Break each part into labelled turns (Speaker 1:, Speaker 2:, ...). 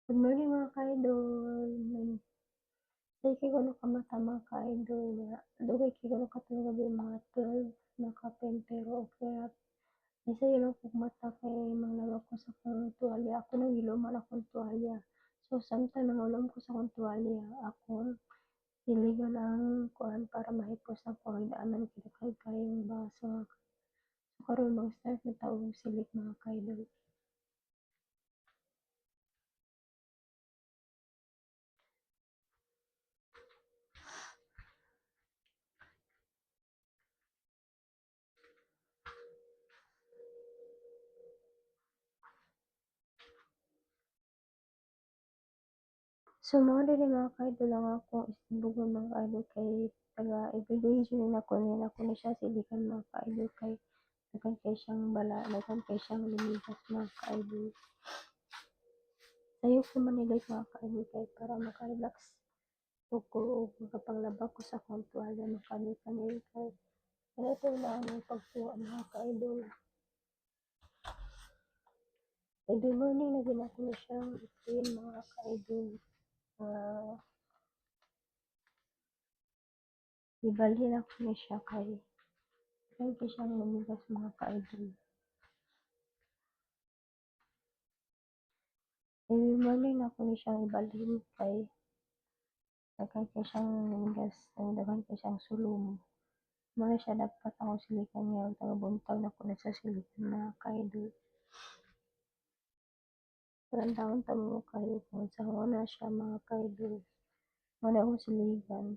Speaker 1: Good morning mga ka-idol. Dahil kay kuno kamata mga ka-idol nga. Dugay kay kuno katong gabi mga 12 nakapentero o kaya isa yun ang mata kay manglawag ko sa kong tuwalya. Ako nang iluman akong tuwalya. So samtang nangulom ko sa akong tuwalya, ako diligan ang kuan para mahipos ang pangidaanan kita kay kayong baso. So karon mag-start na taong silik mga ka-idol. So mao diri mga ka-idol ang akong issubugon mga ka-idol kay taga everyday jud na ako na siya silikan mga ka-idol kay daghan kay siyang bala, daghan kay siyang lumigas mga ka-idol. Sayo ko manilay mga ka-idol kay para maka-relax ko ug makapanglaba ko sa akong tuwalya makani-kanil kay ito na ang pagtuwa mga ka-idol. Every morning na din ako na siyang itin mga ka-idol. Ibalhin ako na siya kay siyang lumigas mga ka-idol. Every morning ako ni siyang ibalhin kay daghan kay siyang lumigas, daghan kay siyang sulom. Muna siya dapat akong silikan niya tagabuntag na ko na sa silikan mga ka-idol. Taon ta mo kayo kung sa na siya mga ka-idol. Muna akong silikan.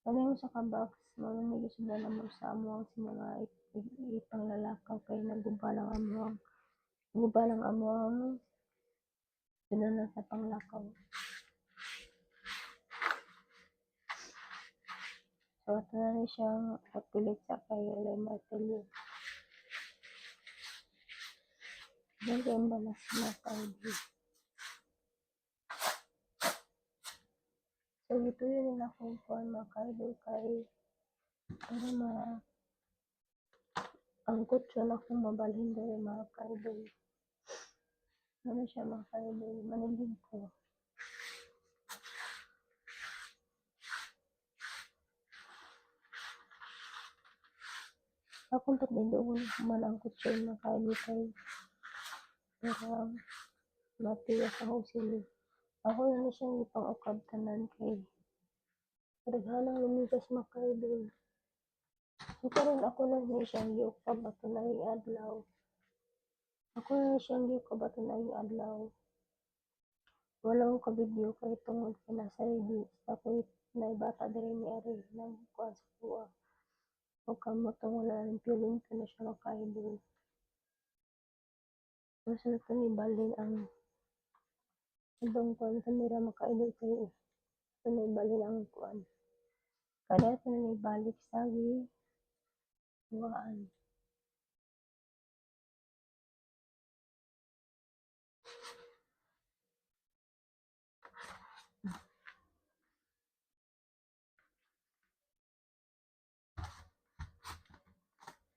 Speaker 1: Kaya sa kabox, mga nagisunda naman sa amuang mga ipanglalakaw kay naguba lang amuang sinunod sa panglakaw. So, ito na rin siyang kapilit sa kayo ulay martilyo. Diyan balas na ka-idol. So, ito yun na akong kuhan mga ka-idol kay para angkot yun akong mabalhin dahil mga ka-idol. Ano siya mga ka-idol? Manilig ko. Akong tatnidoon man ang kutsyon mga ka-idol kay para matigas akong sili. Ako na siyang ipang-ukab tanan kay kadaghanang lumigas mga ka-idol. So, karon ako na siyang giukab ato na adlaw. Ako na siyang giukab ato na adlaw. Wala ko ka-video kay tungod kay nasa ready. Ako naibata diri ni Ari ng kuan sa kuha. O kamot ang wala ng feeling ko na siya mga ka-idol. So, sa ito ni balin ang ibang kuan kamera mga ka-idol kay ito na ibalin ang kuan. Kada ito na ibalik sa kuhaan.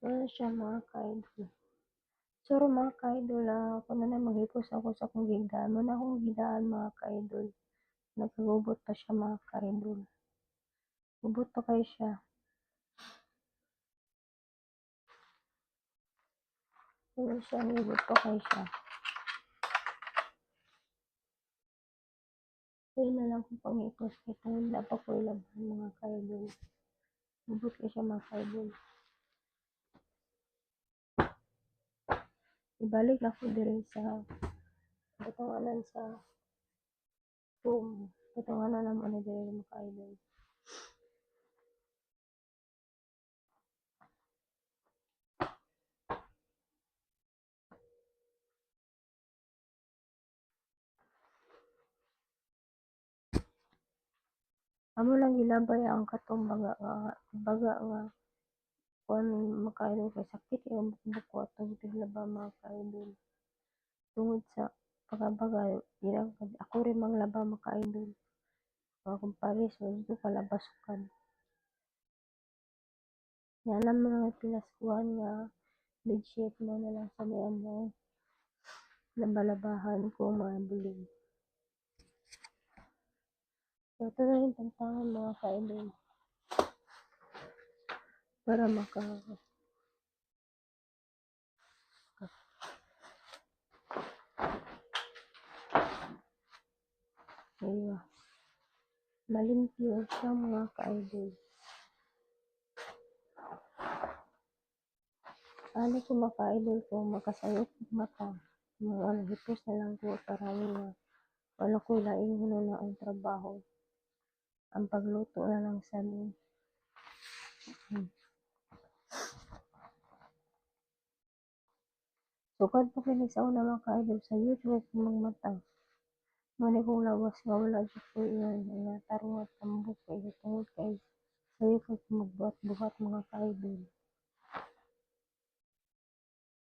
Speaker 1: Wala siya mga ka-idol. So, mga ka-idol, ako na maghipos ako sa akong gigdaan. Muna akong gidaan mga ka-idol. Nagkagubot pa siya mga ka-idol. Gubot pa kayo siya. Wala siya, gubot pa kayo siya. So, yun na lang kung pangipos. Ito, wala pa ko ilaban mga ka-idol. Gubot kayo siya mga ka-idol. Ibalik na ko diri sa katanganan sa room. Katanganan naman na diri mga ka-idol. Amo lang gilabay ang katong baga nga kung makaidol kay sakit yung buko atong tiglaba mga ka-idol. Tungod sa pagkabaga, ako rin mang laba mga ka-idol. Mga kumpares, gusto kalabasukan. Yan ang mga pinaskuhan nga bedsheet mo na lang sa niya mo labalabahan ko mga bulig. So, ito na yung tantangan mga ka-idol. Para ayun, malimpyo siya mga ka-idol. Ano ko mga ka-idol ko, makasayot mata. Mga hipos na lang ko para wala ko laing na ang trabaho. Ang pagluto na lang sa loob. Sukad po kini sa una mga ka-idol sa YouTube kung magmatang. Mani kong lawas nga wala dyan po yan. Nga tarong at tambok kayo tungod kay sayo ko magbuhat-buhat mga ka-idol.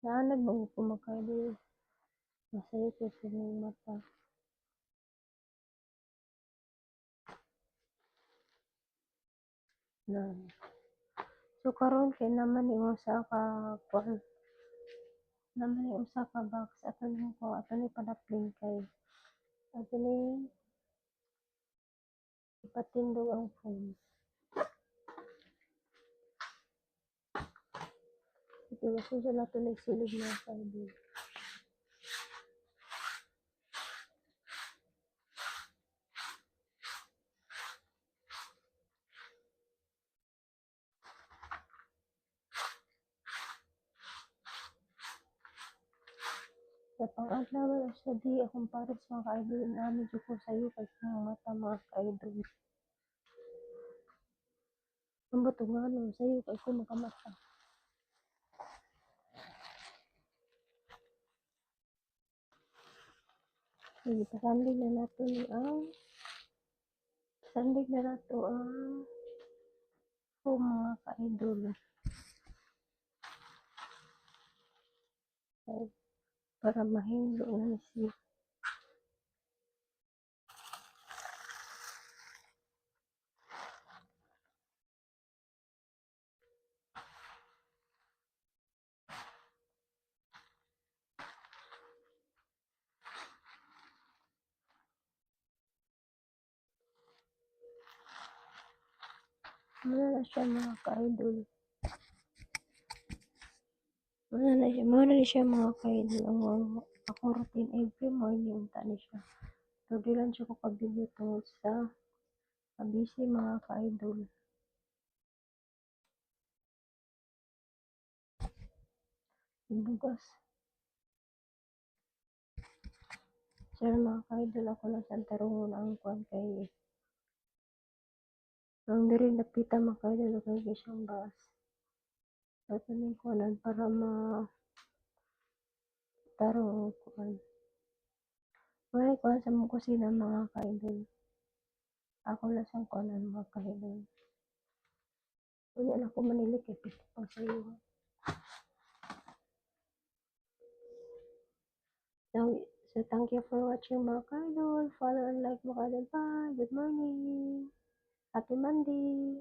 Speaker 1: Naanag mo po mga ka-idol. Masayo ko sa mga mata. Na. So karon kay naman yung usa ka kuan. Naman yung usa ka box ato ni ko ato ni padapling kay ato ni ipatindog ang phone. Ito gusto na ito nagsilid mga ka-idol. Sa pang-adlaw sa di akong pares mga ka-idol namin ko sayo kay mga mata mga ka-idol. Ang bato nga no, sayo kay ko makamata. Sige, pasandig na nato ni ang sandig na nato ang mga ka-idol. Para mahilo na siya. Muna na siya mga ka-idol. Muna na siya mga ka-idol. Ang ako routine every morning unta na siya. So, di lang siya ko pag-video tungod sa abisi mga ka-idol. Bugas. Sir mga ka-idol, ako na sa tarungon ang kuan kay ang diri napita mga ka-idol kay siyang bus. So, ito na yung kuanan para tarong kuan. Wala kuan sa mga kusina mga ka-idol. Ako na sa kuanan mga ka-idol. Unya na ko manilik kay pito pang sayo. So thank you for watching mga ka-idol. Follow and like mga ka-idol. Bye. Good morning. Happy Monday.